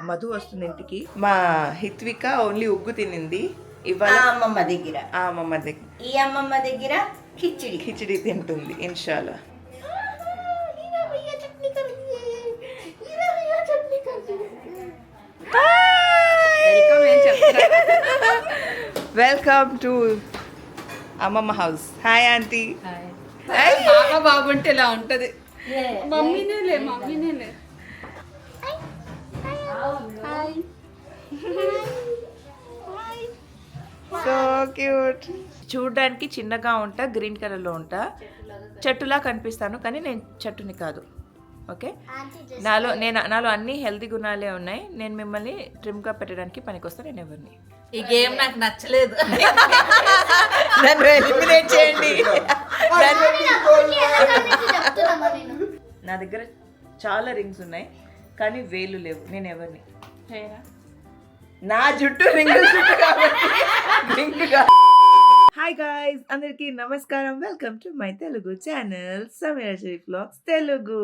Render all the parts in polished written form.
మధు వస్తుంది ఇంటికి. మా హిత్విక ఓన్లీ ఉగ్గు తినింది ఇవాళ. అమ్మమ్మ దగ్గర ఈ అమ్మమ్మ దగ్గర కిచిడి తింటుంది ఇన్షాల్లా. వెల్కమ్ టు అమ్మమ్మ హౌస్. Hi aunty. బాగా బాగుంటే ఇలా ఉంటది. మమ్మీనే సో క్యూట్. చూడడానికి చిన్నగా ఉంటా, గ్రీన్ కలర్లో ఉంటా, చెట్టులా కనిపిస్తాను కానీ నేను చెట్టుని కాదు. ఓకే, నాలో అన్ని హెల్తీ గుణాలే ఉన్నాయి. నేను మిమ్మల్ని ట్రిమ్గా పెట్టడానికి పనికొస్తా. నేను ఎవరిని ఈ గేమ్ నాకు నచ్చలేదు. నన్ను ఎలిమినేట్ చేయండి. నా దగ్గర చాలా రింగ్స్ ఉన్నాయి కానీ వేలు లేవు. నేను ఎవరిని? నా జుట్టు రింగ్ రింగ్గా. హాయ్ గాయ్స్, అందరికీ నమస్కారం. Welcome to my Telugu channel Sameera Sharif vlogs Telugu.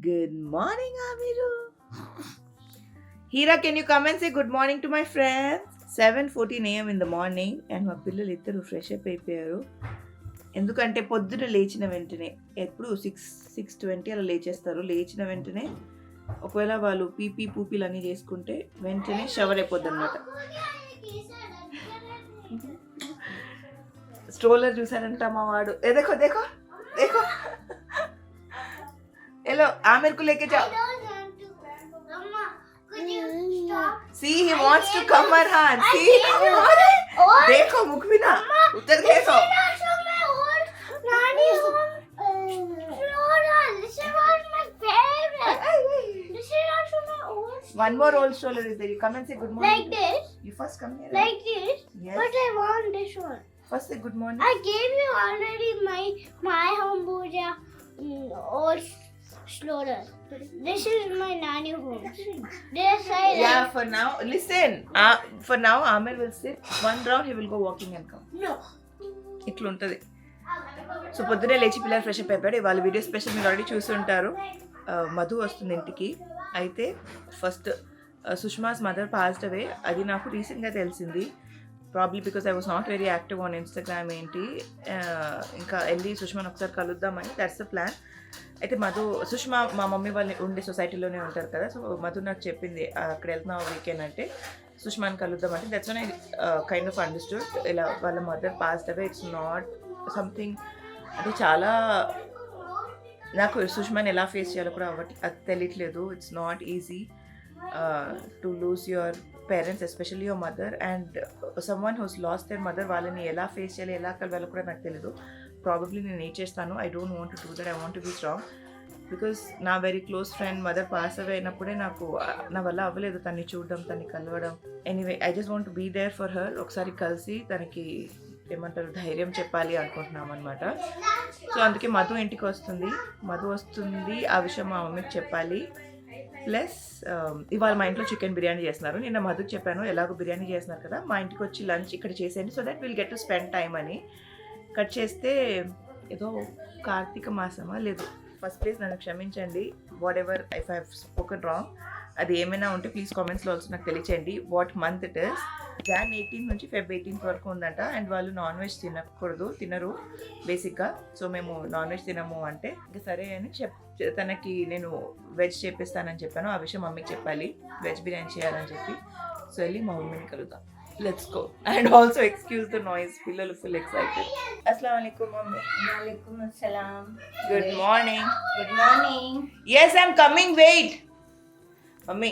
Good morning మీరు. Heera, can you come and say good morning to my friends? 7:14 AM in the morning. అండ్ మా పిల్లలు ఇద్దరు ఫ్రెష్ అప్ అయిపోయారు. ఎందుకంటే పొద్దున లేచిన వెంటనే ఎప్పుడు 6:20 అలా లేచేస్తారు. లేచిన వెంటనే ఒకవేళ వాళ్ళు పూపీలు అన్నీ చేసుకుంటే వెంటనే షవర్ అయిపోద్ది అనమాట. స్ట్రోలర్ చూసారంట మా వాడు. देखो देखो देखो हेलो आमिर को लेके जाओ. See, he wants to come Arhan. See, देखो मुखबिना उधर देखो. One more old stroller is there. You come and say good morning. Like this? You first come here. Like this? Yes. But I want this one. First say good morning. I gave you already my home Bhuja old stroller. This is my nanny home. This side. Yeah, for now. Listen. For now, Amir will sit one round. He will go walking and come. No. ఇట్లా ఉంటుంది. So పొద్దునే లేచి పిల్లలు fresh up అయిపోయాడు. వాళ్ళ video special మీరు already చూస్తుంటారు. మధు వస్తుంది ఇంటికి. అయితే ఫస్ట్ సుష్మాస్ మదర్ పాస్డ్ అవే. అది నాకు రీసెంట్గా తెలిసింది. Probably because I was not very active on Instagram ఏంటి. ఇంకా వెళ్ళి సుష్మాని ఒకసారి కలుద్దామని, దట్స్ ద ప్లాన్. అయితే సుష్మా మా మమ్మీ వాళ్ళు ఉండే సొసైటీలోనే ఉంటారు కదా. సో మధు నాకు చెప్పింది అక్కడ వెళ్తున్నావు వీకెండ్ అంటే సుష్మాని కలుద్దామంటే. That's one I kind of understood. ఇలా వాళ్ళ mother passed away. It's not something అంటే చాలా నాకు సుష్మాని ఎలా ఫేస్ చేయాలో కూడా అది తెలియట్లేదు. It's not easy to lose your parents, especially your mother. And someone who's lost their mother, వాళ్ళని ఎలా ఫేస్ చేయాలి, ఎలా కలవాలో కూడా నాకు తెలియదు. ప్రాబబ్లీ నేను ఏం చేస్తాను, I don't want to do that. I want to be strong because నా very close friend mother pass away అయినప్పుడే నాకు నా వల్ల అవ్వలేదు తన్ని చూడడం, తన్ని కలవడం. Anyway, I just want to be there for her. ఒకసారి కలిసి తనకి ఏమంటారు ధైర్యం చెప్పాలి అనుకుంటున్నాం అనమాట. సో అందుకే మధు ఇంటికి వస్తుంది. ఆ విషయం మా మమ్మీకి చెప్పాలి. ప్లస్ ఇవాళ మా ఇంట్లో చికెన్ బిర్యానీ చేస్తున్నారు. నిన్న మధుకి చెప్పాను ఎలాగో బిర్యానీ చేస్తున్నారు కదా, మా ఇంటికి వచ్చి లంచ్ ఇక్కడ చేసేయండి so that will get to spend time అని. కట్ చేస్తే ఏదో కార్తీక మాసమా లేదు. ఫస్ట్ ప్లీజ్ నన్ను క్షమించండి. What ever if I have spoken wrong, అది ఏమైనా ఉంటే ప్లీజ్ కామెంట్స్లో ఆల్సో నాకు తెలియచేయండి. What month it is. Jan 18 నుంచి Feb 18 వరకు ఉందంట. అండ్ వాళ్ళు నాన్ వెజ్ తినరు బేసిక్గా. సో మేము నాన్ వెజ్ తినము అంటే ఇంకా సరే అని తనకి నేను వెజ్ చేపిస్తానని చెప్పాను. ఆ విషయం మమ్మీకి చెప్పాలి, వెజ్ బిర్యానీ చేయాలని చెప్పి. సో వెళ్ళి మా మమ్మీని కలుద్దాం. Let's go. And also excuse the noise, పిల్లలు ఫుల్ ఎక్సైటెడ్. అస్సలాము అలైకుం మమ్మీ. వాలేకుం అస్సలాం. Good morning. Good morning. yes I'm coming, wait mummy.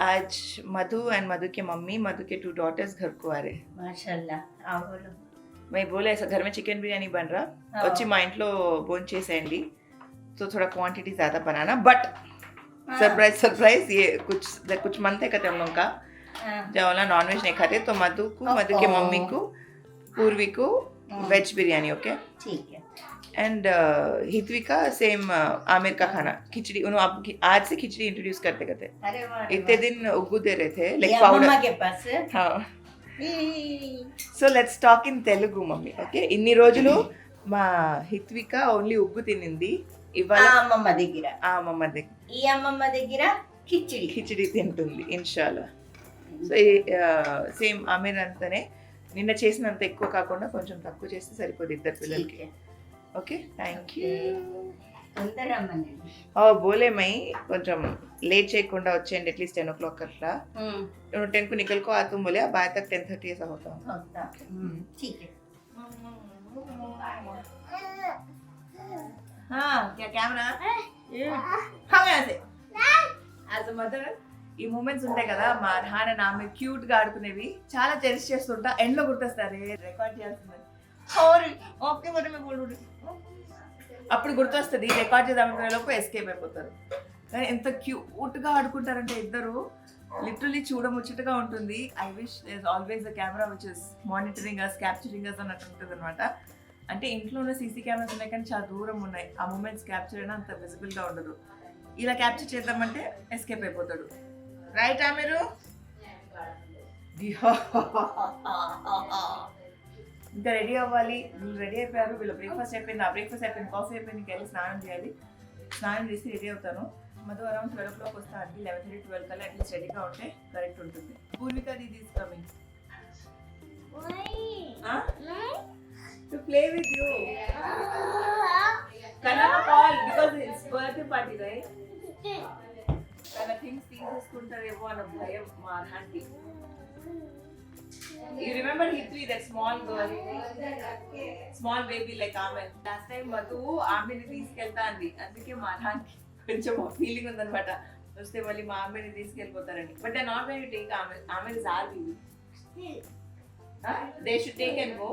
आज मधु एंड मधु के मम्मी, मधु के 2 daughters घर को आ रहे. माशाल्लाह. आओ बोलो. मैं बोला ऐसा घर में चिकन बिरयानी बन रहा, వచ్చి మా ఇంట్లో భోజనం చేసేయండి. तो थोड़ा क्वांटिटी ज़्यादा बनाना, बट सरप्राइज ये कुछ मंथ है कहते हम लोग का जब वाला नॉन वेज नहीं खाते. तो मधु के मम्मी को, पूर्वी को वेज बिरयानी. ओके ठीक है. एंड हितविका सेम आमिर का खाना खिचड़ी. उन्होंने आप आज से खिचड़ी इंट्रोड्यूस करते अरे वाह. इतने दिन उग्गू दे रहे थे लाइक मम्मा के पास. हाँ. So let's talk in Telugu mummy. Okay, ఇన్ని రోజులు మా హిత్విక ఓన్లీ ఉగ్గు తినింది. ఆ ఇవాళ అమ్మమ్మ దగ్గర, ఆ అమ్మమ్మ దగ్గర ఈ అమ్మమ్మ దగ్గర కిచిడి. కిచిడి తింటుంది ఇన్షాల్లా. సో సేమ్ ఆమెర్ అంతనే, నిన్న చేసినంత ఎక్కువ కాకుండా కొంచెం తక్కువ చేస్తే సరిపోదు ఇద్దరు పిల్లలకి. Okay, thank you. తొందరమ్మని. బోలేమై కొంచెం लेट చేయకుండా వచ్చేయండి, అట్లీస్ట్ 10 o'clock అట్లా. 10 को निकल को आ तुम बोले अब आए तक 10:30 ऐसा होता है. ठीक है. हाँ क्या कैमरा हम ऐसे యాజ్ అ మదర్ ఈ మూమెంట్స్ ఉంటాయి కదా, మా నాన్న నా మీద క్యూట్ గా ఆడుకునేవి చాలా చెరిష్ చేస్తుంటా. ఎండ్ లో గుర్తొస్తారు రికార్డ్ చేయాల్సిందని, ఓకే మరి మేము అప్పుడు గుర్తొస్తుంది. రికార్డ్ చేద్దామనుకునే లోపు ఎస్కేప్ అయిపోతారు. కానీ ఎంత క్యూట్ గా ఆడుకుంటారంటే ఇద్దరు, లిటరలీ చూడముచ్చటగా ఉంటుంది. I wish there always a camera which is monitoring us, capturing us అన్నట్టు ఉంటుంది అనమాట. అంటే ఇంట్లోనే సీసీ కెమెరాస్ ఉన్నాయి కానీ చాలా దూరం ఉన్నాయి, ఆ మూమెంట్స్ క్యాప్చర్ అయినా అంత విజిబుల్ గా ఉండదు. ఇలా క్యాప్చర్ చేద్దామంటే ఎస్కేప్ అయిపోతాడు. రైట్ మీరు ఇంకా రెడీ అవ్వాలి. వీళ్ళు రెడీ అయిపోయారు, వీళ్ళు బ్రేక్ఫాస్ట్ అయిపోయింది, నా బ్రేక్ఫాస్ట్ అయిపోయింది, కాఫీ అయిపోయింది, ఇంకా వెళ్ళి స్నానం చేయాలి. స్నానం చేసి రెడీ అవుతాను. మధు అరౌండ్ 12 o'clock వస్తా అండి. 11:30-12 కల్లా అట్లీస్ట్ రెడీగా ఉంటే కరెక్ట్ ఉంటుంది. Purvika didi is coming to play with you. Kanna call because it's birthday party, right? Kanna things తీసుకుంటారేమో అన్న భయం మా aunty. You remember Hitvi, that small girl, small baby like Amen. Last time Madhu ఆమెని తీసుకెళ్తా అంది, అందుకే మా ఆంటీ కొంచెం ఫీలింగ్ ఉందన్నమాట, వస్తే మళ్ళీ మా ఆమెని తీసుకెళ్ళిపోతారని. But I not going to take ఆమె. ఆమె is our baby. They should take and go.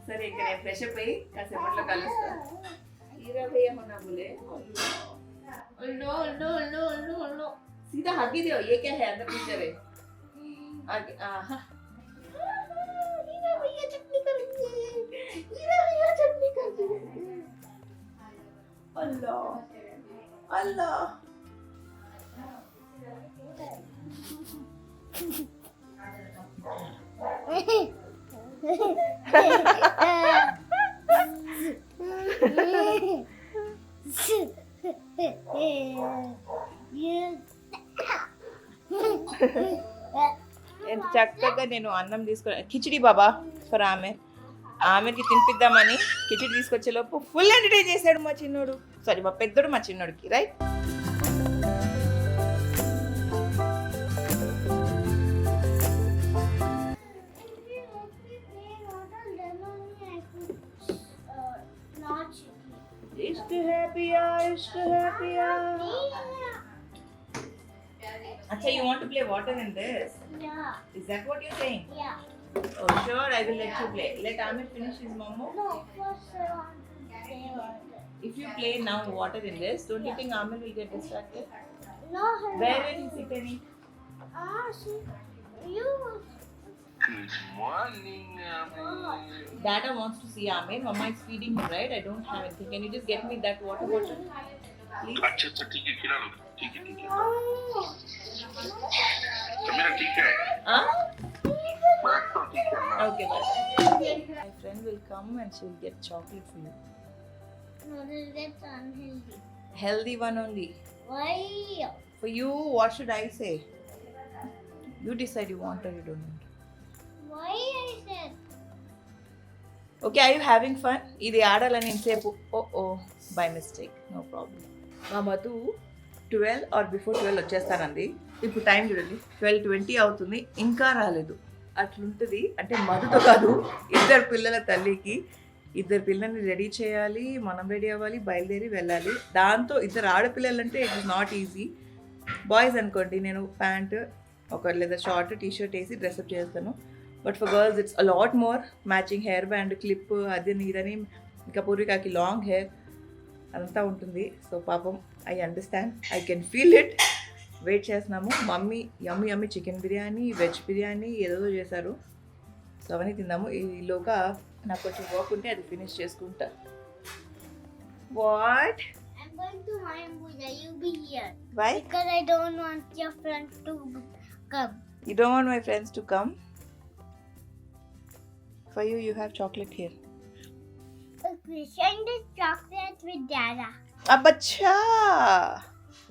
సరే ఇంకా నేను ఫ్రెష్ అప్ అయ్యి కాసేపట్లో కలుస్తాను. హీరా భయ్యా होना बोले नो सीधा हगी दो. ये क्या है, अंदर पिक्चर है आगे. हीरा भैया चटनी करेंगे, हीरा भैया चटनी करेंगे. अल्लाह अल्लाह ఎంత చక్కగా నేను అన్నం తీసుకొని కిచిడి బాబా ఫర్ ఆమెకి తినిపిద్దామని కిచిడి తీసుకొచ్చే లోపు ఫుల్ ఎంటర్టైన్ చేశాడు మా చిన్నోడు, సారీ మా పెద్దోడు మా చిన్నోడికి. రైట్, इश्क है पिया, इश्क है पिया. अच्छा, you want to play water in this? Yeah. Is that what you're saying? Yeah. Oh, sure, I will let you play. Let Amir finish his momo. No, first I want to play water. If you play now water in this, don't you think Amir will get distracted? No, Where will he sit and eat? see, you. Good morning, Dada wants to see Amir. Mama is feeding him, right? I don't have anything. Can you just get me that water bottle, please? अच्छा ठीक है, खिला लो. ठीक है Oh. तो मेरा ठीक है. Huh? बात तो ठीक है ना. Okay, bye. My friend will come and she will get chocolate for you. No, that's unhealthy. Healthy one only. Why? For you, what should I say? You decide you want or you don't want. Why I said? Okay, are you having fun? ఇది ఆడాలని ఇంతసేపు by mistake, no problem. మా Madhu 12 are before 12 వచ్చేస్తానండి. ఇప్పుడు time చూడండి 12:20 అవుతుంది, ఇంకా రాలేదు. అట్లుంటుంది. అంటే మధుతో కాదు, ఇద్దరు పిల్లల తల్లికి. ఇద్దరు పిల్లల్ని రెడీ చేయాలి, మనం రెడీ అవ్వాలి, బయలుదేరి వెళ్ళాలి. దాంతో ఇద్దరు ఆడపిల్లలు అంటే it is not easy. Boys అనుకోండి, నేను ప్యాంట్ ఒక లేదా షార్ట్ టీ-షర్ట్ వేసి డ్రెస్అప్ చేస్తాను. But for girls it's a lot more. Matching hair band, clip, అదని ఇదని, ఇంకా పూర్వికాకి లాంగ్ హెయిర్ అంతా ఉంటుంది. సో పాపం, I understand, I can feel it. Wait చేస్తున్నాము. Mummy yummy chicken biryani, veg biryani ఏదో చేశారు. సో అవన్నీ తిందాము. ఈలోగా నాకు కొంచెం వర్క్ ఉంటే అది ఫినిష్ చేసుకుంటా. What? I'm going to Mayambuja. You be here. Why? Because I don't want your friends to come. You don't want my friends to come? For you, you have chocolate here. Send the chocolate with Dada. అబ్బచ్చా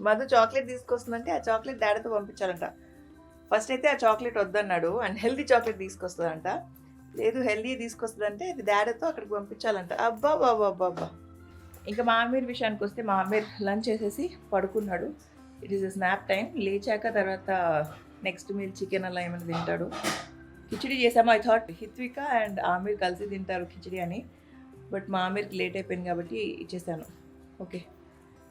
Madhu chocolate తీసుకొస్తుందంటే ఆ chocolate డాడీతో పంపించాలంట. First అయితే ఆ chocolate వద్దన్నాడు and healthy chocolate తీసుకొస్తుందంట. లేదు healthy తీసుకొస్తుందంటే అది డాడీతో అక్కడికి పంపించాలంట. అబ్బా బాబా అబ్బా. ఇంకా మా అమీర్ విషయానికి వస్తే మా అమీర్ లంచ్ చేసేసి పడుకున్నాడు. It is snap time. లేచాక తర్వాత నెక్స్ట్ మీల్ చికెన్ అలా ఏమైనా తింటాడు. కిచిడి చేసాము. I thought Hitvika and Aamir కలిసి తింటారు కిచిడి అని. బట్ మా ఆమీర్కి లేట్ అయిపోయింది కాబట్టి ఇచ్చేసాను. ఓకే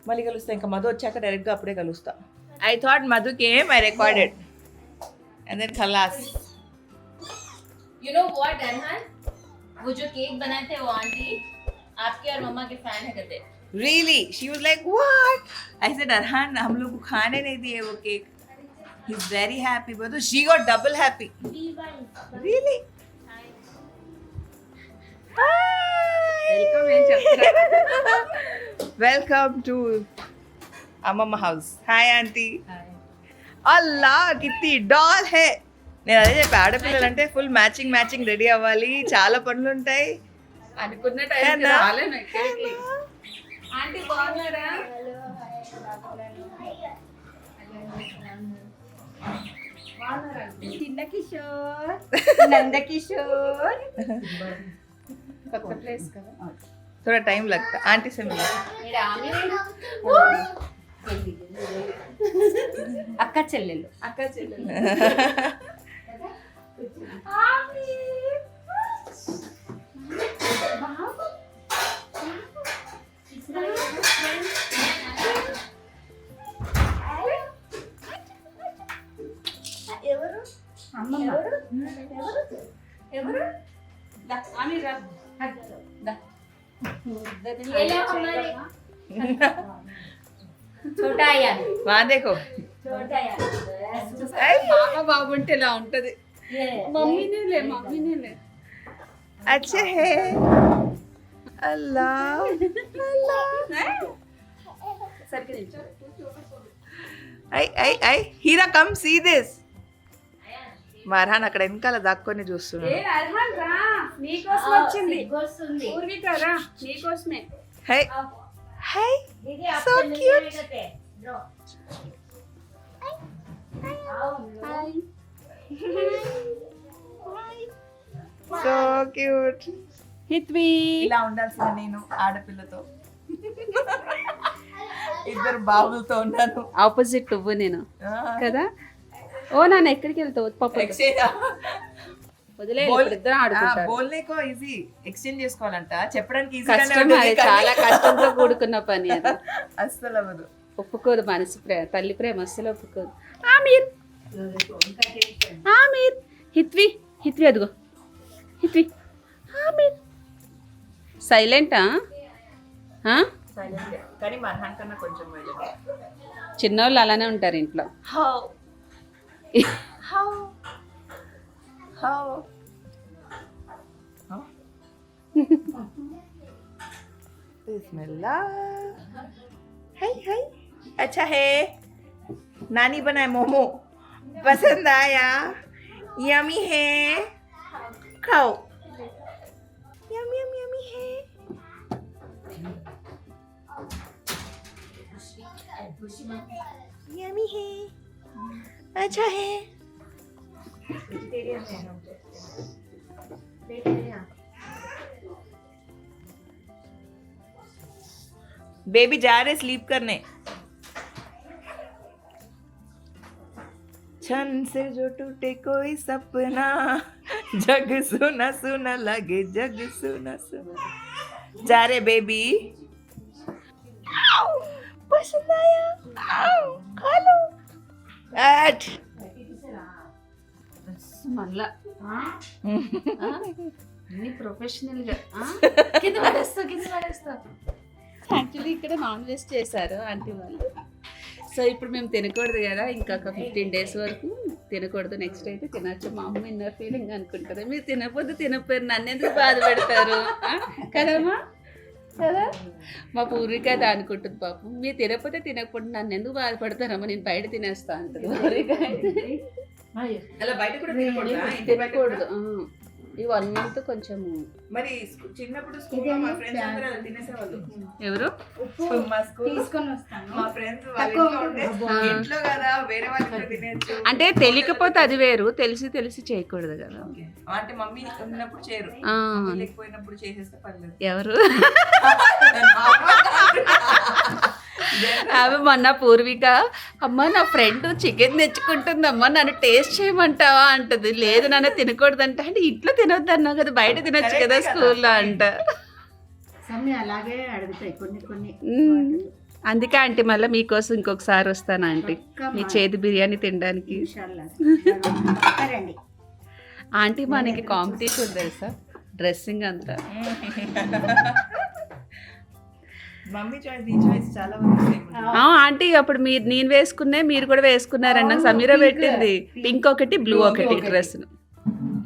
మళ్ళీ కలుస్తా. ఇంకా మధు వచ్చాక డైరెక్ట్గా అప్పుడే కలుస్తా. I thought Madhu came I recorded and then ఖలాస్. You know what, Arhan? वो जो केक बनाए थे वो आंटी आपके और मम्मा के फैन है कहते. Really? She was like, what? I said, Arhan, हम लोग को खाने नहीं दिए वो cake. He's very happy. But she got double happy. Really? Welcome ఏం చెప్తారా? Welcome to Amama house. Hi, auntie. Allah, कितनी doll है. నేను అదే చెప్పి ఆడపిల్లలంటే ఫుల్ మ్యాచింగ్ రెడీ అవ్వాలి, చాలా పనులు ఉంటాయి. అనుకున్న టైం రాలేను ఎక్కడికి. ఆంటీ బాగున్నారా? చిన్న కిషోర్ నందకిషోర్ కొత్త ప్లేస్ కదా. थोड़ा टाइम लगता. आंटी से मिलो. मेरा आमिर అక్క చెల్లెలు అక్క చెల్లెలు. ఎవరు అమ్మమ్మ ఎవరు దా, ఆమీర్ రా. దా. ये लो हमारे छोटा यार वहाँ देखो. छोटा यार పాప బాబు అంటే ఇలా ఉంటది. మమ్మీనే లే. अच्छे है. अल्लाह సరికి నిల్చో. I Heera come see this. మర్హాన్ అక్కడ వెనకాల దాక్కొని ఏ చూస్తున్నాడు. అర్హాన్ రా, నీకోసం వచ్చింది. వస్తుంది పూర్విక రా, నీకోసమే. హై హై दीदी So आपको नहीं cute. मिलेगा पे लो సో క్యూట్. హిత్వి ఇలా ఉండాల్సిన నేను ఆడపిల్లతో ఇద్దరు బాబులతో ఉన్నాను. ఆపోజిట్ నువ్వు నేను కదా. ఓ నాన్న ఎక్కడికి వెళ్తావు? పప్పు వదిలే, ఇద్దరు ఆడుకుంటారు. బోల్నే కో ఈజీ, ఎక్స్చేంజ్ చేసుకోవాలంట. చెప్పడానికి కష్టం, అది చాలా కష్టంతో కూడుకున్న పని. అది అస్సలు అవ్వదు. ఒప్పుకోదు మనసు ప్రేమ, తల్లి ప్రేమ అస్సలు ఒప్పుకోదు. ఆమీర్ ఆమీర్ హిత్వి అదిగో హిత్వి ఆమీర్. సైలెంటా? కానీ మర్హాన్ కన్నా కొంచెం చిన్నోళ్ళు అలానే ఉంటారు ఇంట్లో. How? बिस्मिल्लाह. हाय अच्छा है. नानी बनाए मोमो, पसंद आया? यमी है, खाओ. यमी है. यमी है. अच्छा है. बेबी जा रहे स्लीप करने. छन से जो टूटे कोई सपना, जग सुना सुना लगे, जग सुना सुना. जा रहे बेबी. पसंद आया? खा लो. आठ మళ్ళా అన్ని ప్రొఫెషనల్ గా కింద పడేస్తా. యాక్చువల్లీ ఇక్కడ నాన్ వెజ్ చేశారు ఆంటీ వాళ్ళు. సో ఇప్పుడు మేము తినకూడదు కదా, ఇంకొక 15 days వరకు తినకూడదు. నెక్స్ట్ అయితే తినచ్చు. మా అమ్మ ఇన్నర్ ఫీలింగ్ అనుకుంటారు, మీరు తినకపోతే తినపోయారు, నన్ను ఎందుకు బాధ పెడతారు కదమ్మా కదా. మా పూర్విక అది అనుకుంటుంది పాపం, మీరు తినకపోతే తినకపోతే నన్ను ఎందుకు బాధపడతారమ్మా, నేను బయట తినేస్తా అంటుంది పూర్విక అయితే. అలా బయట కూడా తినకూడదు. ఈ 1 month కొంచెం మరి చిన్నప్పుడు స్కూల్లో మా ఫ్రెండ్స్ అందరూ అలా తినేసేవాళ్ళు. ఎవరు మా స్కూల్ తీసుకొని వస్తాను. మా ఫ్రెండ్స్ వాళ్ళ ఇంట్లో ఉంటే ఇంట్లో కదా వేరే వాళ్ళ ఇంట్లో తినేచ్చు. అంటే తెలియకపోతే అది వేరు, తెలిసి చేయకూడదు కదా. అంటే మమ్మీ ఉన్నప్పుడు చేయరు, ఆ, లేకపోయినప్పుడు చేసేస్తే పర్లేదు. ఎవరు ఆమె మొన్న పూర్విక అమ్మ నా ఫ్రెండ్ చికెన్ తెచ్చుకుంటుందమ్మా నన్ను టేస్ట్ చేయమంటావా అంటది. లేదు నాన్న తినకూడదంట. అంటే ఇంట్లో తినొద్దు అన్నావు కదా, బయట తినొచ్చు కదా స్కూల్లో అంట. సమ్మె అలాగే అడుగుతాయి కొన్ని అందుకే ఆంటీ మళ్ళీ మీకోసం ఇంకొకసారి వస్తాను ఆంటీ, మీ చేతి బిర్యానీ తినడానికి. రండి. ఆంటీ మనకి కాంపిటీషన్ తెలుసా, డ్రెస్సింగ్ అంతా. మమ్మీ చాయిస్ ఈ చాయిస్ చాలా వరకు same ఉంది. ఆంటీ అప్పుడు నేను వేసుకునే మీరు కూడా వేసుకున్నారన్న సమీర పెట్టింది, పింక్ ఒకటి బ్లూ ఒకటి డ్రెస్.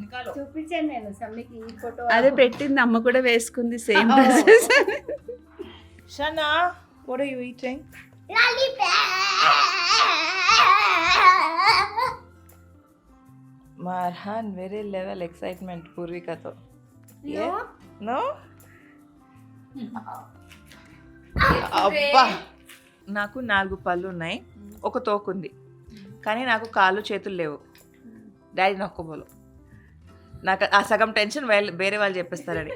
నికాలో. చూపించాను నేను సమ్మెకి ఈ ఫోటో. అదే పెట్టింది, అమ్మ కూడా వేసుకుంది same dresses. Shana, what are you eating? Marhan, very level excitement పూర్వికతో. No? అబ్బా, నాకు 4 పళ్ళు ఉన్నాయి, ఒక తోకుంది, కానీ నాకు కాళ్ళు చేతులు లేవు. డాడీ నొక్కబోలు. నాకు ఆ సగం టెన్షన్ వేరే వాళ్ళు చెప్పేస్తారని.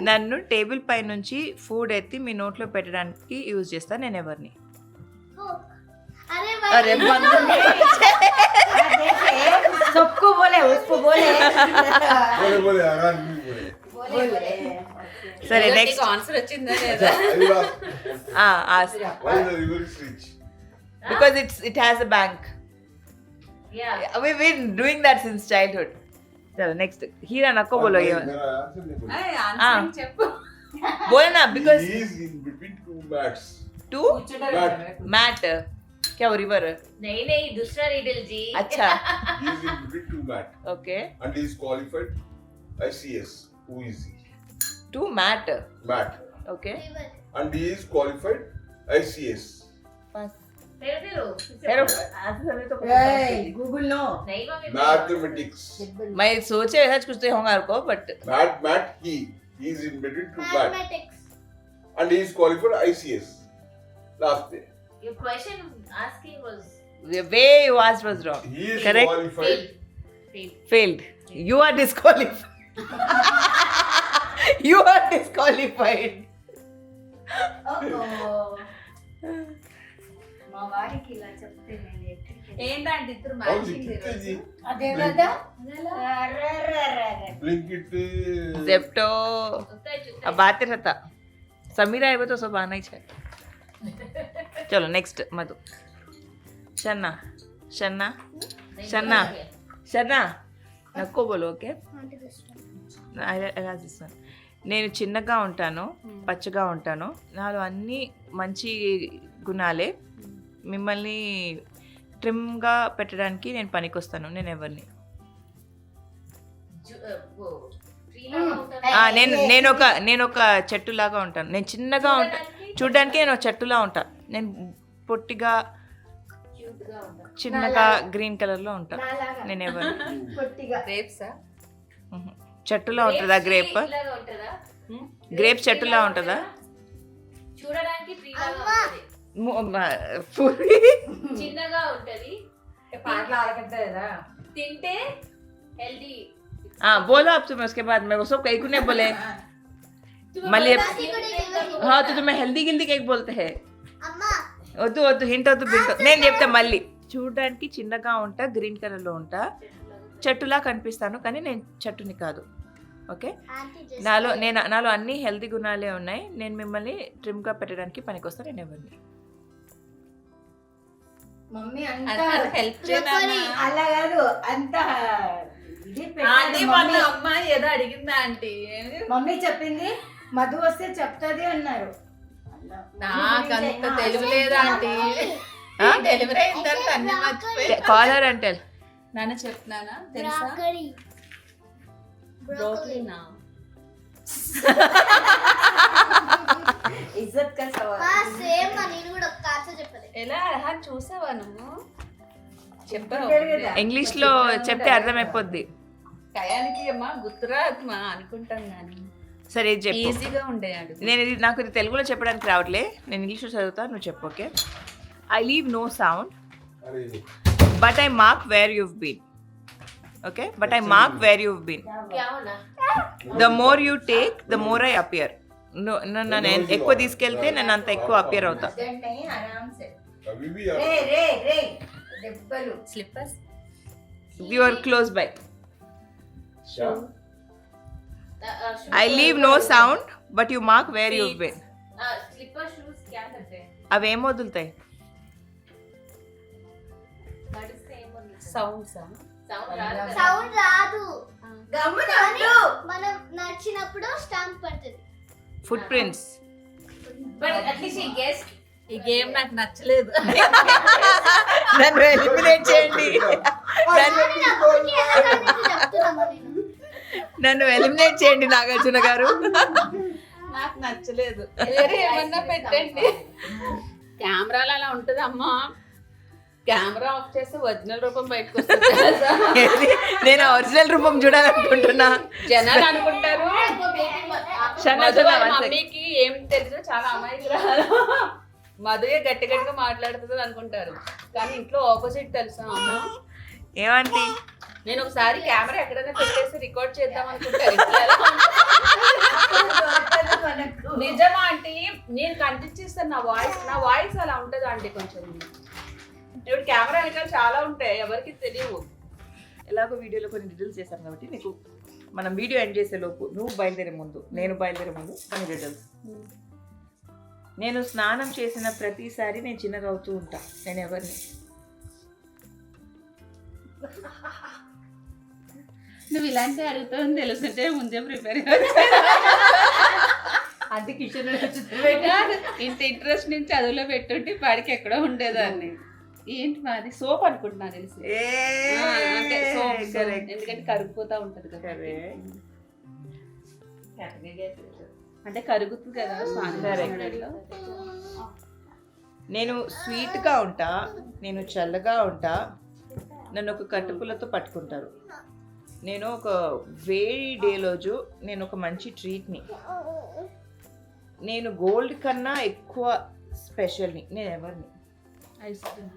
నన్ను టేబుల్ పై నుంచి ఫుడ్ ఎత్తి మీ నోట్లో పెట్టడానికి యూజ్ చేస్తాను నేను ఎవరిని? అరే सबको बोले उसको बोले बोले आराम बोले సరే నెక్స్ట్ ఆన్సర్ వచ్చిందా లేదా? why the river is rich because it has a bank. Yeah. we've been doing that since childhood. चलो नेक्स्ट हीरा नको बोलो ये मेरा आंसर नहीं बोले చెప్పు. बोले ना because he is in between two mats two mat mat क्या वो रिवर नहीं दूसरा रिडल जी. अच्छा he is in between two mat okay and he is qualified ICS who is he two mat mat okay and he is qualified ICS फिर हेरो answer हमें तो Google no नहीं मम्मी mathematics मैं सोचे ऐसा कुछ तो होगा को but mat he is in between two mat and he is qualified ICS last day your question asking was the way you asked was wrong. he is Correct. qualified Failed. You are disqualified. You are disqualified. మా వారికి ఇలా చెప్తే నేను ఎక్కడికి ఏంటంటే ఇద్దరు how matching लिखते जी అదే కదా blink it Zepto. उतना ही चुता अब आते रहता. समीरा आए तो सब आना ही चाहिए. चलो नेक्स्ट मधु. शन्ना शन्ना शन्ना शन्ना నక్కో బోలో ఓకే. నేను చిన్నగా ఉంటాను, పచ్చగా ఉంటాను, నాలో అన్ని మంచి గుణాలే. మిమ్మల్ని ట్రిమ్గా పెట్టడానికి నేను పనికొస్తాను. నేను ఎవరిని? वो ट्री लगा होता నేను ఒక చెట్టులాగా ఉంటాను. నేను చిన్నగా ఉంటా, చూడ్డానికి నేను ఒక చెట్టులా ఉంటా. నేను పొట్టిగా क्यूट గా होता చిన్నగా గ్రీన్ కలర్లో ఉంటా. నేను ఎవరిని? పొట్టిగా గ్రేప్సా? చెట్టులా ఉంటుందా గ్రేప్? ఇలాగా ఉంటదా? గ్రేప్ చెట్టులా ఉంటుందా? చూడడానికి ట్రీ లాగా ఉంటది, చిన్నగా ఉంటది, పాటలు ఆడకట్టే కదా తింటే హెల్దీ. हाँ बोलो अब तुम्हें उसके बाद मैं वो सब कहीं को नहीं बोले मल्ली हाँ तो तुम्हें हेल्दी गिल्दी केक बोलते हैं వద్దు వద్దు హింట్ వద్దు బింట్ నేను చెప్తా మళ్ళీ. చూడడానికి చిన్నగా ఉంటా, గ్రీన్ కలర్లో ఉంటా, చెట్టులా కనిపిస్తాను, కానీ నేను చెట్టుని కాదు. ఓకే, నాలో అన్ని హెల్దీ గుణాలే ఉన్నాయి. నేను మిమ్మల్ని ట్రిమ్గా పెట్టడానికి పనికొస్తాను. నేను ఎవరిని? మమ్మీ అంతా హెల్ప్ చేయనా? అలా కాదు అంత ఇది ఆంటీ పెట్టాలి వాళ్ళ మమ్మీ. అమ్మాయి ఏదో అడిగిందా ఆంటీ? మమ్మీ చెప్పింది మధు వస్తే చెప్తాది అన్నారు. నాకంత తెలివి లేదా ఆంటీ, డెలివరీ అయిందంటే అన్ని మర్చిపోయి. కాలర్ అంటే నాన్న చెప్తున్నానా తెలుసా? బ్రోకలీనా? ఇజ్జత్ కా సవాల్. ఎలా చూసావా నువ్వు? చెప్పావు తెలియదా? ఇంగ్లీష్లో చెప్తే అర్థమైపోద్ది. టయానికి అమ్మా గుర్తురాత్మ అనుకుంటాం కానీ సరే ఇది చెప్పు. ఈజీగా ఉండే అడుగు. నాకు ఇది తెలుగులో చెప్పడానికి రావట్లే, నేను ఇంగ్లీష్లో చదువుతా, నువ్వు చెప్పు. Okay. I leave no sound but I mark where you've been. Okay, but I mark where you've been. क्या होना the more you take the more I appear. నన్ను ఎక్కువ తీసుకెళ్తే నేను అంత ఎక్కువ అపియర్ అవుతా. नहीं आराम से अभी भी రే రే రే దెబ్బలు. Slippers you are close by. I leave no sound but you mark where you've been. Slipper shoes क्या करते हैं అవేం వదులుతాయి? సౌండ్స్ సౌండ్ రాదు గమ్మున కానీ ఉండు. మనం నడిచినప్పుడు స్టాంప్ పడుతుంది. Foot prints. बट एटलीस्ट ये गेस ఈ గేమ్ నాకు నచ్చలేదు. నన్ను ఎలిమినేట్ చేయండి. నన్ను ఎలిమినేట్ చేయండి నాగార్జున గారు. నాకు నచ్చలేదు. వేరే ఏమన్నా పెట్టండి. కెమెరాలో అలా ఉంటుంది అమ్మా. కెమెరా ఆఫ్ చేస్తే ఒరిజినల్ రూపం బయటకు వస్తుంది. ఏది? నేను ఒరిజినల్ రూపం చూడాలనుకుంటున్నా. జనాలు అనుకుంటారు షన్నా, మధు షన్నా, వాళ్ళ one second. మమ్మీకి ఏం తెలుసు చాలా అమాయకురాలు, మధుయే గట్టి గట్టిగా మాట్లాడుతుంది అనుకుంటారు. కానీ ఇంట్లో ఆపోజిట్ తెలుసా అమ్మ. ఏమంటి? నేను ఒకసారి కెమెరా ఎక్కడైనా పెట్టేసి రికార్డ్ చేద్దాం అనుకుంటారు. ఇంట్లో ఎలా మనకు నిజమా ఆంటీ? నేను కనిపించేస్తాను నా వాయిస్ అలా ఉంటుంది ఆంటీ. కొంచెం ఇప్పుడు కెమెరా వెనకాల చాలా ఉంటాయి, ఎవరికి తెలియవు. ఎలాగో వీడియోలో కొన్ని డీటెయిల్స్ చేశాం కాబట్టి నీకు మనం వీడియో ఎండ్ చేసే లోపు నువ్వు బయలుదేరే ముందు నేను బయలుదేరే ముందు కొన్ని డీటెయిల్స్. నేను స్నానం చేసిన ప్రతిసారి నేను చిన్నగా అవుతూ ఉంటా. నేను ఎవరిని? నువ్వు ఇలాంటి అడుగుతావు తెలుసుంటే ముందే ప్రిపేర్ అది కిచెన్ ఇంత ఇంట్రెస్ట్ నుంచి చదువులో పెట్టుంటే పాడికి ఎక్కడో ఉండేదాన్ని. ఏంటి మాది సోప్ అనుకుంటున్నా తెలిసి. అంటే soap, Correct. ఎందుకంటే కరిగిపోతా ఉంటది కదా. Correct. అంటే కరుగుతుంది కదా స్నానం Correct. చేసేటప్పుడు. నేను స్వీట్గా ఉంటా, నేను చల్లగా ఉంటా, నన్ను ఒక కట్టుపులతో పట్టుకుంటారు. నేను ఒక వేడి డే రోజు నేను ఒక మంచి ట్రీట్ని. నేను గోల్డ్ కన్నా ఎక్కువ స్పెషల్ని. నేను ఎవరిని? Ice cream.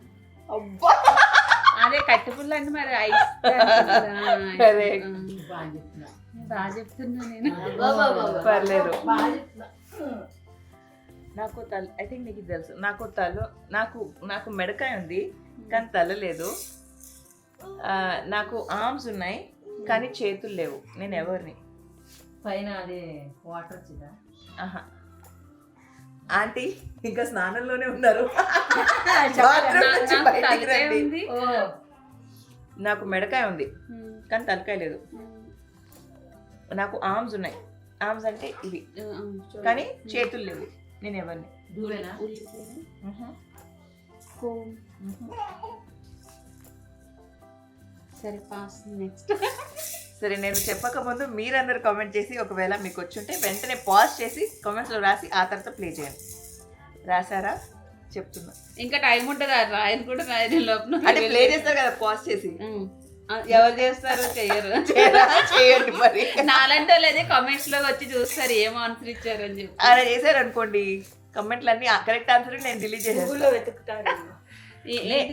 అబ్బా, అదే కట్టుపుల్ల అంటే మరి ఐస్ Correct. బాగా చెప్తున్నా నేను. పర్లేదు. నాకు తల, ఐ థింక్ నీకు ఇది తెలుసు, నాకు మెడకాయ ఉంది కానీ తల లేదు. నాకు ఆర్మ్స్ ఉన్నాయి కానీ చేతులు లేవు. నేను ఎవరిని? పైన అది వాటర్ వచ్చిందా? ఆహా, ఆంటీ ఇంకా స్నానంలోనే ఉన్నారు. నాకు తలకాయ ఉంది. నాకు మెడకాయ ఉంది కానీ తలకాయ లేదు. నాకు ఆర్మ్స్ ఉన్నాయి. ఆర్మ్స్ అంటే ఇవి కానీ చేతులు లేవు. నేను ఎవరిని? దూరేనా? సరే పాస్. నెక్స్ట్. సరే, నేను చెప్పక ముందు మీరందరూ కామెంట్ చేసి ఒకవేళ మీకు వచ్చుంటే వెంటనే పాజ్ చేసి కామెంట్స్లో రాసి ఆ తర్వాత ప్లే చేయండి. రాసారా? చెప్తున్నా. ఇంకా టైం ఉంటుంది. రాయని కూడా రాయని లోపల అంటే ప్లే చేస్తారు కదా పాజ్ చేసి. ఎవరు చేస్తారు? చెయ్యరు. చేయండి మరి. నాలంటే లేదే కామెంట్స్ లో వచ్చి చూస్తారు ఏం ఆన్సర్ ఇచ్చారని చెప్పి. అలా చేశారు అనుకోండి, కమెంట్లు అన్ని కరెక్ట్ ఆన్సర్ నేను డిలీట్ చేసేస్తాను. వెతుకుతారు.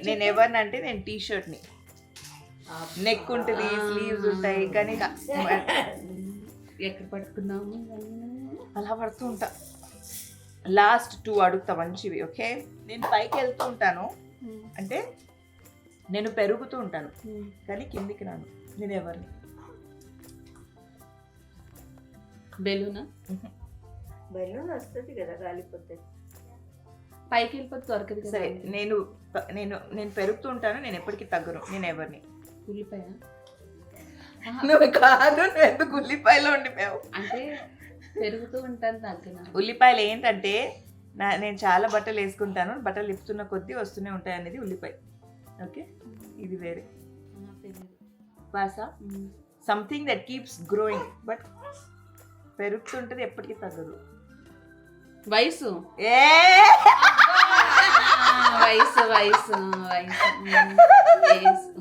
నేను ఎవరిని అంటే నేను టీ షర్ట్ని. నెక్ ఉంటుంది, స్లీవ్స్ ఉంటాయి కానీ ఎక్కడ పట్టుకున్నాము అలా పడుతూ ఉంటా. లాస్ట్ 2 అడుగుతా మంచివి. ఓకే, నేను పైకి వెళ్తూ ఉంటాను అంటే నేను పెరుగుతూ ఉంటాను కానీ కిందికి రాను. నేను ఎవరిని? బెలూనా? బెలూన్ వస్తుంది కదా గాలిపోతే. పైకి వెళ్ళిపోతే దొరకదు కదా. సరే, నేను నేను పెరుగుతూ ఉంటాను, నేను ఎప్పటికీ తగ్గను. నేను ఎవరిని? ఉల్లిపాయ నువ్వు కాదు, నువ్వు ఎందుకు ఉల్లిపాయలో ఉండిపోయావు? అంటే పెరుగుతూ ఉంటాను తగ్గిన. ఉల్లిపాయలు ఏంటంటే నేను చాలా బట్టలు వేసుకుంటాను, బట్టలు ఇప్పుతున్న కొద్దీ వస్తూనే ఉంటాయి అనేది ఉల్లిపాయ. ఓకే, ఇది వేరే భాష. Something that keeps growing but పెరుగుతుంటుంది, ఎప్పటికీ తగ్గదు. వయసు. ఏ వయసు వయసు వయసు.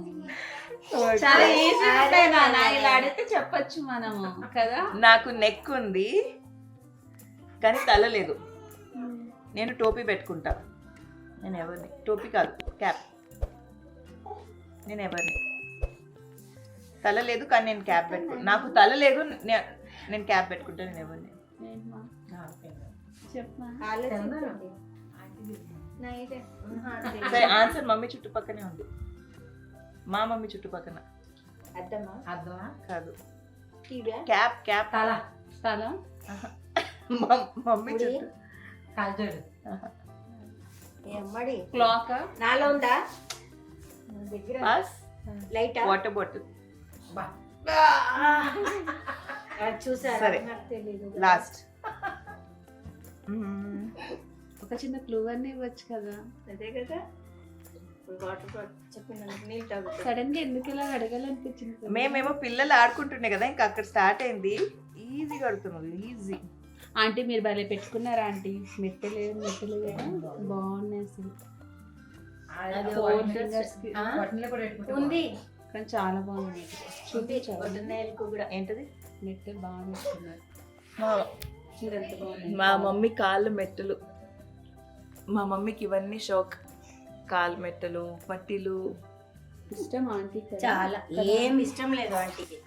చాలా ఈజీ ఉంటాయి నాన్న, ఇలా అడిగితే చెప్పొచ్చు మనము కదా. నాకు నెక్ ఉంది కానీ తల లేదు. నేను టోపీ పెట్టుకుంటా. నేను ఎవరిని? టోపీ కాదు, క్యాప్. నేను ఎవరిని? తల లేదు కానీ నేను క్యాప్ పెట్టుకుంటా. నాకు తల లేదు, నేను క్యాప్ పెట్టుకుంటా. నేను ఎవరిని? ఏంటమ్మా? చెప్పమా. సరే, ఆన్సర్ మమ్మీ చుట్టుపక్కనే ఉంది. మా మమ్మీ చుట్టుపక్కన కాదు. క్యాప్ క్యాప్ తల మమ్మీ చుట్టూ. క్లాక్ నాలో ఉందా పాస్. Light water bottle. చూసారా సరే. నాకు తెలీదు. లాస్ట్. ఒక చిన్న క్లూ అన్నీ ఇవ్వచ్చు కదా. అదే కదా వాటర్ బాటిల్ చెప్పిన నీళ్ళు తాగుతా. సడన్ గా ఎందుకు ఇలా అడగాలనిపించింది? మేమేమో పిల్లలు ఆడుకుంటుండే కదా, ఇంకా అక్కడ స్టార్ట్ అయింది. Easy కడుతున్నది, easy. ఆంటీ మీరు భలే పెట్టుకున్నారా ఆంటీ? మెట్టలు కదా బాగున్నాయి అసలు. Four fingers కి. ఉంది కానీ చాలా బాగుంది. చూపించాలి పొద్దున్నేలకు కూడా. ఏంటది? మెట్టలు బాగా పెట్టుకున్నారు. ఎంత బాగుంది. మా మమ్మీ కాళ్ళు మెట్టలు. మా మమ్మీకి ఇవన్నీ షోక్. కాళ్ళు మెట్టలు, పట్టీలు. ఇష్టం ఆంటీ చాలా ఏం ఇష్టం లేదు ఆంటీకి,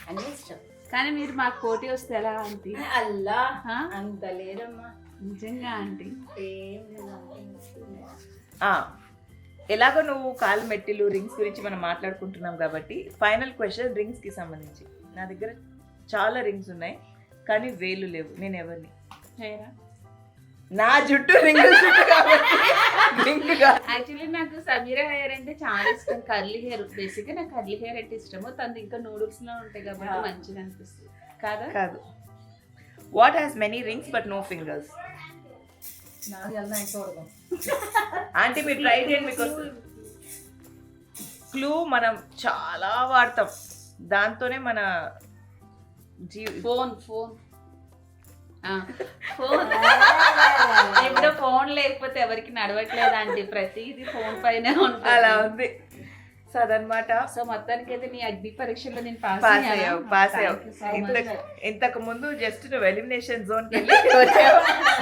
అన్ని ఇష్టం. కానీ మీరు మాకు పోటీ వస్తే ఎలా ఆంటీ? అల్లా ఆ? అంత లేదమ్మా, నిజంగా ఆంటీ. ఏం లేదు. ఎలాగో నువ్వు కాళ్ళు మెట్టిలు రింగ్స్ గురించి మనం మాట్లాడుకుంటున్నాం కాబట్టి ఫైనల్ క్వశ్చన్ రింగ్స్ కి సంబంధించి. నా దగ్గర చాలా రింగ్స్ ఉన్నాయి కానీ వేలు లేవు. నేను ఎవరిని? హెయిరా? నా జుట్టు రింగ్ జుట్టు కాబట్టి రింగ్ కాదు. యాక్చువల్లీ నాకు సమీరా హెయిర్ అంటే చాలా ఇష్టం. కర్లీ హెయిర్, బేసిక్ గా నాకు కర్లీ హెయిర్ అంటే ఇష్టము. తనది ఇంకా నూడిల్స్ లో ఉంటాయి కాబట్టి మంచిగా అనిపిస్తుంది కాదా? కాదు. What has many rings but no fingers? Aunty మీరు ట్రై చేయండి, మీకు క్లూ మనం చాలా వాడతాం. దాంతోనే మన ఫోన్ ఫోన్ ఫోన్ ఇప్పుడు ఫోన్ లేకపోతే ఎవరికి నడవట్లేదు ఆంటీ, ప్రతిదీ ఫోన్ పైన అలా ఉంది. సో అదనమాట. సో మొత్తానికి అయితే నీ అగ్ని పరీక్షలో నేను పాస్ అయ్యావు, పాస్ అయ్యావు. ఇంతకు ముందు జస్ట్ నువ్వు ఎలిమినేషన్ జోన్ కి వెళ్ళి వచ్చావు.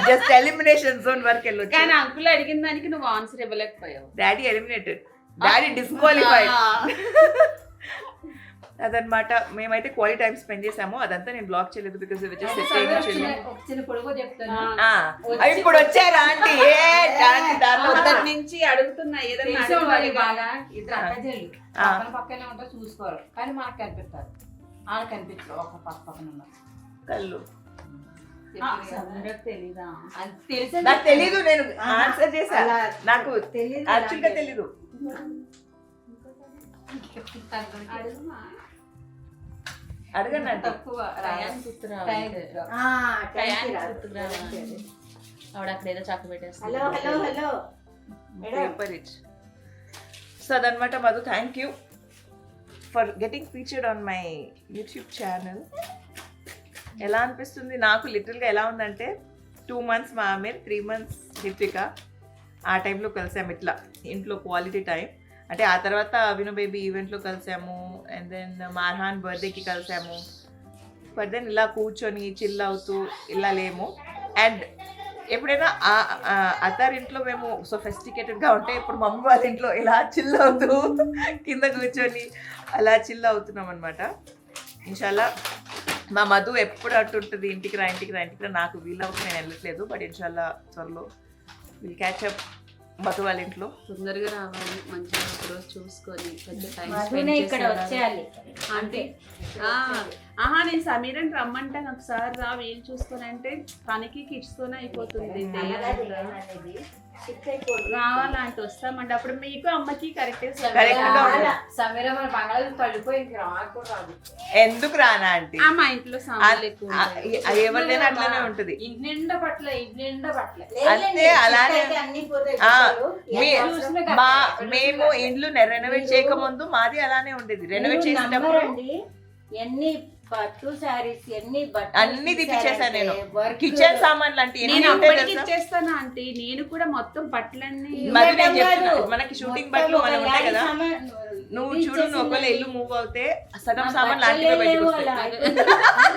జస్ట్ ఎలిమినేషన్ జోన్ వరకు వెళ్ళి వచ్చావు. కానీ అంకుల్ అడిగిన దానికి నువ్వు ఆన్సర్ ఇవ్వలేకపోయావు. Daddy eliminated, daddy disqualified. అదనమాట. మేమైతే క్వాలిటీ టైం స్పెండ్ చేసాము. అదంతా నేను బ్లాక్ చేయలేదు బికాస్ చిన్న పొడుగు చెప్తాను. ఇప్పుడు వచ్చారా ఆంటీ? మొదటి నుంచి అడుగుతున్నా ఏదైనా అడగాలి. బాగా ఇద్దరు అక్కజేళ్ళు పక్కన పక్కనే ఉంటా చూసుకోరు, కానీ మనకు కనిపిస్తారు. వాళ్ళకి కనిపించరు ఒక పక్కన ఉన్నారు. కళ్ళు సమీరకు తెలీదా? అది తెలిసే నాకు తెలీదు. నేను ఆన్సర్ చేసా. నాకు తెలీదు. యాక్చువల్ గా తెలీదు. అడుగుమా. అడగండి అంటే తక్కువ రయాన్ గుర్తురావు. ఆవిడ అక్కడ ఏదో చక్క పెట్టేస్తుంది. హలో హలో హలో పేపర్ ఇచ్. సో అదనమాట Madhu, thank you for getting featured on my YouTube channel. ఎలా అనిపిస్తుంది నాకు? లిటిల్గా ఎలా ఉందంటే 2 months మా ఆమె, 3 months హిత్విక. ఆ టైంలో కలిసాము ఇట్లా ఇంట్లో క్వాలిటీ టైం. అంటే ఆ తర్వాత విను బేబీ ఈవెంట్లో కలిసాము, అండ్ దెన్ మార్హాన్ బర్త్డేకి కలిసాము. బట్ దెన్ ఇలా కూర్చొని చిల్ అవుతూ ఇలా లేము. అండ్ ఎప్పుడైనా అత్తారింట్లో మేము సొఫిస్టికేటెడ్గా ఉంటే ఇప్పుడు మమ్మీ వాళ్ళ ఇంట్లో ఇలా చిల్ అవుతూ కింద కూర్చొని అలా చిల్ అవుతున్నాం అనమాట. ఇన్షాల్లా మా మధు ఎప్పుడు అట్టుంటుంది, ఇంటికి రా ఇంటికి రా ఇంటికి రా. నాకు వీలవుతుంది, నేను వెళ్ళట్లేదు. బట్ ఇన్షాల్లా త్వరలో విల్ క్యాచ్ అప్ మధు వాళ్ళ ఇంట్లో. తొందరగా రావాలి, మంచిగా ఒకరోజు చూసుకొని కొంచెం టైం మధునే ఇక్కడ వచ్చేయాలి అంటే. ఆహా నేను సమీరని రమ్మంటాను ఒకసారి రా వీలు చూసుకొని అంటే తనకి కిడ్స్ తోనే అయిపోతుంది. రావాలంటే వస్తామంటే అప్పుడు మీకు అమ్మకి కరెక్ట్ సమీర మన బంగాళాలు పడిపోయి రాదు. ఎందుకు రానా అంటే మా ఇంట్లో సామాన్లు ఎక్కువ ఎవరిదైనా అట్లానే ఉంటుంది. ఇంటి నిండా పట్ల అంతే అలానే. మేము ఇండ్లు రెనోవేట్ చేయకముందు మాది అలానే ఉండేది. రెనోవేట్ చేసేటప్పుడు ఎన్ని పట్టు సారీస్ అన్ని తీపిచ్చేసాను నేను. కిచెన్ సామాన్లు అంటే నేను అప్పటికి ఇచ్చేస్తాను ఆంటీ. నేను కూడా మొత్తం బట్టలన్నీ మరి నేను చెప్తున్నా, మనకి షూటింగ్ బట్టలు మనం ఉంటాయి కదా, నువ్వు చూడు, నువ్వు ఒకవేళ ఇల్లు మూవ్ అవుతే సగం సామాన్ లాంటివే పెట్టుకొస్తాయి.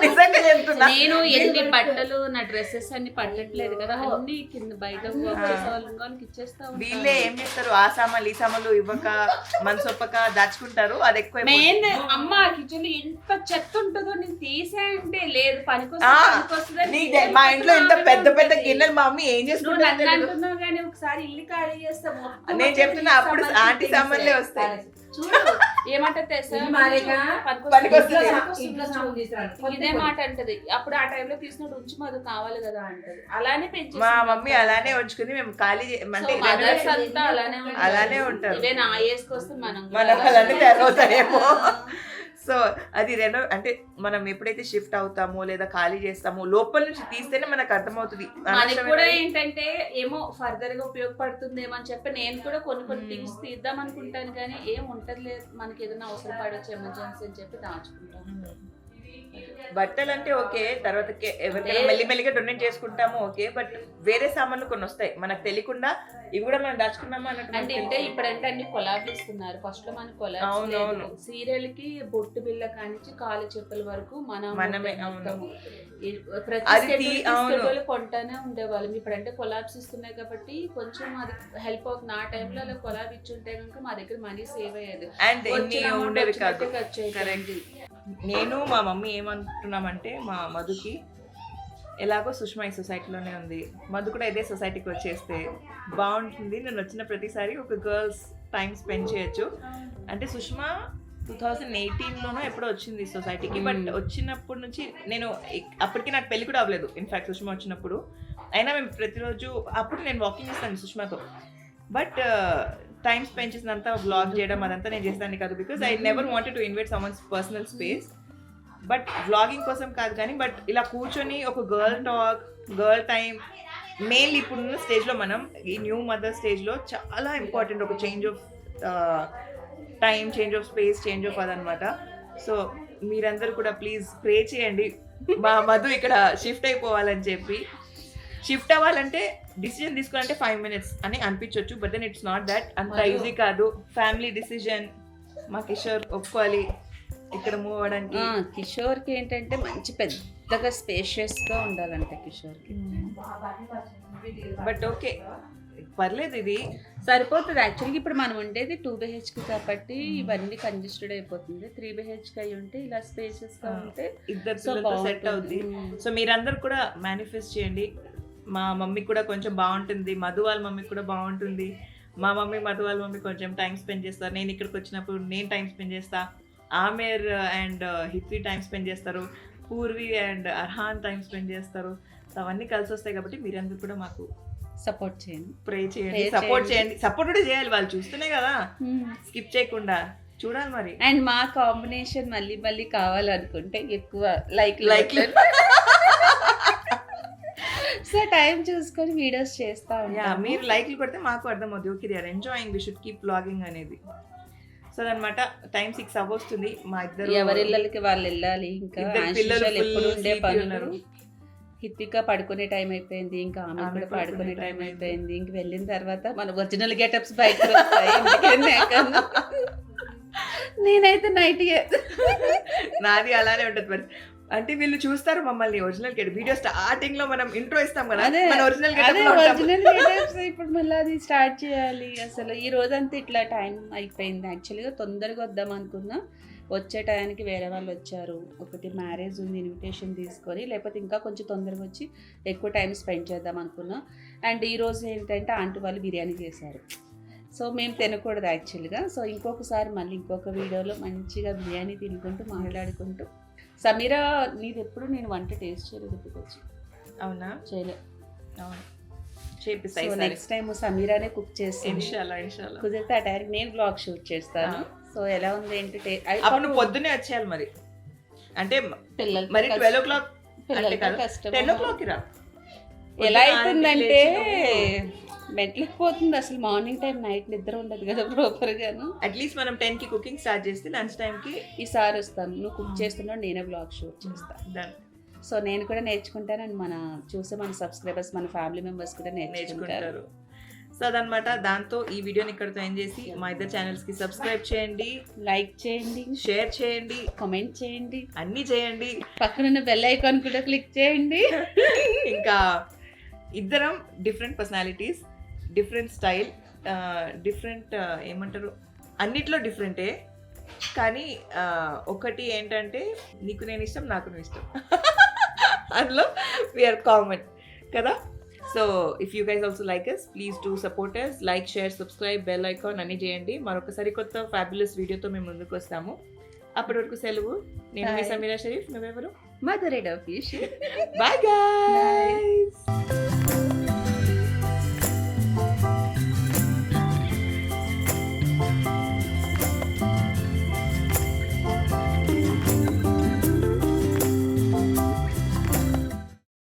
నిజంగా చెప్తున్నా. నేను ఎన్ని బట్టలు నా డ్రెస్సెస్ అన్ని పట్టట్లేదు కదా, అన్ని కింద బయట వర్క్ చేసే వాళ్ళకి ఇచ్చేస్తా. వీళ్ళే ఏం చేస్తారు, ఆ సామాన్లు ఈ సామాన్లు ఇవ్వక మనసొప్పక దాచుకుంటారు. అది ఎక్కువ మెయిన్ అమ్మ కిచెన్ ఎంత చెత్త ఉంటుందో నేను తీసేయంటే లేదు పనికొస్తుంది. మా ఇంట్లో ఇంత పెద్ద పెద్ద గిన్నెలు మా మమ్మీ ఏం నువ్వు చేసుకుంటారు నన్ను అంటున్నావు కానీ ఒకసారి ఇల్లు ఖాళీ చేస్తాము. నేను చెప్తున్నా, అప్పుడు ఆంటీ సామాన్లే వస్తాయి. చూడు ఏమంటే ఇదే మాట అంటది. అప్పుడు ఆ టైంలో తీసినట్టు ఉంచి మాకు కావాలి కదా అంటది. అలానే పెంచి మా మమ్మీ అలానే ఉంచుకుంది. మేము ఖాళీ అంటే మదర్స్ అంతా అలానే ఉంటారు. ఇవే నా ఏజ్కి వస్తే మనం అలానే తయారవుతాయేమో. సో అది రెండో అంటే మనం ఎప్పుడైతే షిఫ్ట్ అవుతామో లేదా ఖాళీ చేస్తామో లోపల నుంచి తీస్తేనే మనకు అర్థమవుతుంది. మనకి కూడా ఏంటంటే ఏమో ఫర్దర్ గా ఉపయోగపడుతుందేమో అని చెప్పి నేను కూడా కొన్ని థింగ్స్ తీద్దాం అనుకుంటాను కానీ ఏం ఉంటలేదు, మనకి ఏదైనా అవసరం పడవచ్చు ఎమర్జెన్సీ అని చెప్పి దాచుకుంటాను. బట్టలు అంటే ఓకే, తర్వాత ఎవరికైనా మెల్లిమెల్లిగా డొనేట్ చేసుకుంటాము ఓకే, బట్ వేరే సామాన్లు కొన్ని వస్తాయి మనకు తెలియకుండా, ఇవి కూడా మనం దాచుకున్నాము అన్నట్టు. అంటే ఇప్పుడంటే అన్ని కొలాబ్ ఇస్తున్నారు. ఫస్ట్ లో మనకి కొలాబ్ సీరియల్ కి బొట్టు బిళ్ళ కానించి కాలు చెప్పుల వరకు మనమే ప్రతి కొంటానే ఉండేవాళ్ళం. ఇప్పుడంటే కొలాబ్స్ ఇస్తున్నాయి కాబట్టి కొంచెం అది హెల్ప్ అవుతుంది. ఆ టైంలో అలా కొలాబ్ ఇచ్చుంటే కనుక మా దగ్గర మనీ సేవ్ అయ్యేది. అండ్ ఉండేవి కాదు. నేను మా మమ్మీ ఏమంటున్నామంటే, మా మధుకి ఎలాగో సుష్మా ఈ సొసైటీలోనే ఉంది, మధు కూడా ఇదే సొసైటీకి వచ్చేస్తే బాగుంటుంది. నేను వచ్చిన ప్రతిసారి ఒక గర్ల్స్ టైం స్పెండ్ చేయొచ్చు. అంటే సుష్మా 2018లోనో ఎప్పుడో వచ్చింది సొసైటీకి, బట్ వచ్చినప్పటి నుంచి నేను అప్పటికి నాకు పెళ్లి కూడా అవ్వలేదు. ఇన్ఫాక్ట్ సుష్మా వచ్చినప్పుడు అయినా మేము ప్రతిరోజు అప్పుడు నేను వాకింగ్ చేస్తాను సుష్మాతో, బట్ టైం స్పెండ్ చేసినంత వ్లాగ్ చేయడం అదంతా నేను చేస్తాను కాదు, because I never wanted to invite someone's personal space. But vlogging కోసం కాదు కానీ, బట్ ఇలా కూర్చొని ఒక girl talk, girl time mainly ఇప్పుడున్న స్టేజ్లో మనం ఈ న్యూ మదర్ స్టేజ్లో చాలా ఇంపార్టెంట్. ఒక change of time, change of space, change of అదనమాట. సో మీరందరూ కూడా ప్లీజ్ ప్రే చేయండి మా మధు ఇక్కడ షిఫ్ట్ అయిపోవాలని చెప్పి. షిఫ్ట్ అవ్వాలంటే డిసిజన్ తీసుకోవాలంటే 5 minutes అని అనిపించవచ్చు, but then it's not that. అంత ఈజీ కాదు. Family decision. మా కిషోర్ ఒప్పుకోవాలి ఇక్కడ మూవ్ అవ్వడానికి. కిషోర్కి ఏంటంటే మంచి పెద్దగా స్పేషియస్ గా ఉండాలంట కిషోర్కి. బట్ ఓకే పర్లేదు, ఇది సరిపోతుంది. యాక్చువల్గా ఇప్పుడు మనం ఉండేది 2 BHK కాబట్టి ఇవన్నీ కంజెస్టెడ్ అయిపోతుంది. 3 BHK అయి ఉంటే ఇలా స్పేషియస్ గా ఉంటే ఇద్దరు సెట్ అవుద్ది. సో మీరందరూ కూడా మేనిఫెస్ట్ చేయండి. మా మమ్మీ కూడా కొంచెం బాగుంటుంది, మధు వాళ్ళ మమ్మీ కూడా బాగుంటుంది. మా మమ్మీ మధు వాళ్ళ మమ్మీ కొంచెం టైం స్పెండ్ చేస్తారు. నేను ఇక్కడికి వచ్చినప్పుడు నేను టైం స్పెండ్ చేస్తా. ఆమెర్ అండ్ హిత్వి టైం స్పెండ్ చేస్తారు. Purvi and Arhan time spend చేస్తారు. సో అవన్నీ కలిసి వస్తాయి కాబట్టి మీరందరూ కూడా మాకు సపోర్ట్ చేయండి, ప్రే చేయండి, సపోర్ట్ చేయండి. సపోర్ట్ కూడా చేయాలి, వాళ్ళు చూస్తూనే కదా, స్కిప్ చేయకుండా చూడాలి మరి. అండ్ మా కాంబినేషన్ మళ్ళీ మళ్ళీ కావాలనుకుంటే ఎక్కువ లైక్ సో టైం చూసుకొని వీడియోస్ చేస్తా ఉంటాం. మీరు లైక్లు కొడితే మాకు అర్థమవుతుంది, okay they are enjoying, we should keep vlogging అనేది. సో అదనమాట. టైం 6 అవ్వస్తుంది. మా ఇద్దరు ఎవరి ఇళ్ళకి వాళ్ళు వెళ్ళాలి. ఇంకా ఎప్పుడు ఉండే పనులు. హిత్విక పడుకునే టైం అయిపోయింది, ఇంకా ఆమె కూడా పడుకునే టైం అయిపోయింది. ఇంక వెళ్ళిన తర్వాత మన ఒరిజినల్ గెటప్స్ బయటకు వస్తాయి. నేనైతే నైట్ నాది అలానే ఉంటుంది మరి. అంటే వీళ్ళు చూస్తారు మమ్మల్ని ఒరిజినల్ గెటప్. వీడియో స్టార్టింగ్ లో మనం ఇంట్రో ఇస్తాం కదా, మన ఒరిజినల్ గెటప్స్. ఇప్పుడు మళ్ళీ అది స్టార్ట్ చేయాలి. అసలు ఈ రోజంతా ఇట్లా టైం అయిపోయింది. యాక్చువల్గా తొందరగా వద్దాం అనుకున్నా, వచ్చే టైంకి వేరే వాళ్ళు వచ్చారు. ఒకటి మ్యారేజ్ ఉంది, ఇన్విటేషన్ తీసుకొని, లేకపోతే ఇంకా కొంచెం తొందరగా వచ్చి ఎక్కువ టైం స్పెండ్ చేద్దాం అనుకున్నా. అండ్ ఈరోజు ఏంటంటే ఆంటీ వాళ్ళు బిర్యానీ చేశారు. సో మేము తినకూడదు యాక్చువల్గా. సో ఇంకొకసారి మళ్ళీ ఇంకొక వీడియోలో మంచిగా బిర్యానీ తినుకుంటూ మాట్లాడుకుంటూ. సమీరా నీది ఎప్పుడు నేను వంట టేస్ట్ చేయలేదు. వచ్చి అవునా? చేయలే. చేపిస్తాను నెక్స్ట్ టైం సమీరానే కుక్ చేస్తాను. కుదిరితే ఆ టైంకి నేను బ్లాగ్ షూట్ చేస్తాను. సో ఎలా ఉంది ఏంటి అప్పుడు పొద్దునే వచ్చేయాలి మరి. అంటే పిల్లలు మరి 12 o'clock పిల్లలు కష్టం. 10 o'clock రా. ఎలా అవుతుందంటే మెంటల్కి పోతుంది అసలు. మార్నింగ్ టైం నైట్ నిద్ర ఉండదు కదా ప్రాపర్గాను. అట్లీస్ట్ మనం 10కి కుకింగ్ స్టార్ట్ చేస్తే లంచ్ టైంకి ఈసారి వస్తాను, నువ్వు కుక్ చేస్తున్నావు, నేనే బ్లాగ్ షూట్ చేస్తాను. డన్. సో నేను కూడా నేర్చుకుంటాను, అండ్ మన చూసే మన సబ్స్క్రైబర్స్, మన ఫ్యామిలీ మెంబర్స్ కూడా నేర్చుకుంటారు. నేర్చుకుంటారు. సో అదనమాట. దాంతో ఈ వీడియోని ఇక్కడితో ఎండ్ చేసి మా ఇద్దరు ఛానల్స్కి సబ్స్క్రైబ్ చేయండి, లైక్ చేయండి, షేర్ చేయండి, కామెంట్ చేయండి, అన్నీ చేయండి. పక్కనున్న బెల్ ఐకాన్ కూడా క్లిక్ చేయండి. ఇంకా ఇద్దరం different personalities, different style, different ఏమంటారు, అన్నిట్లో డిఫరెంటే. కానీ ఒకటి ఏంటంటే నీకు నేను ఇష్టం, నాకు నువ్వు ఇష్టం. అందులో వీఆర్ కామన్ కదా. So if you guys also like us, please do support us, like, share, subscribe, bell icon అన్నీ చేయండి. మరొకసారి కొత్త ఫ్యాబులస్ వీడియోతో మేము ముందుకు వస్తాము. అప్పటి వరకు సెలవు. నేను మీ సమీరా షరీఫ్, నువ్వెవరు? మదర్ రెడ్ ఆఫీష్. Bye guys.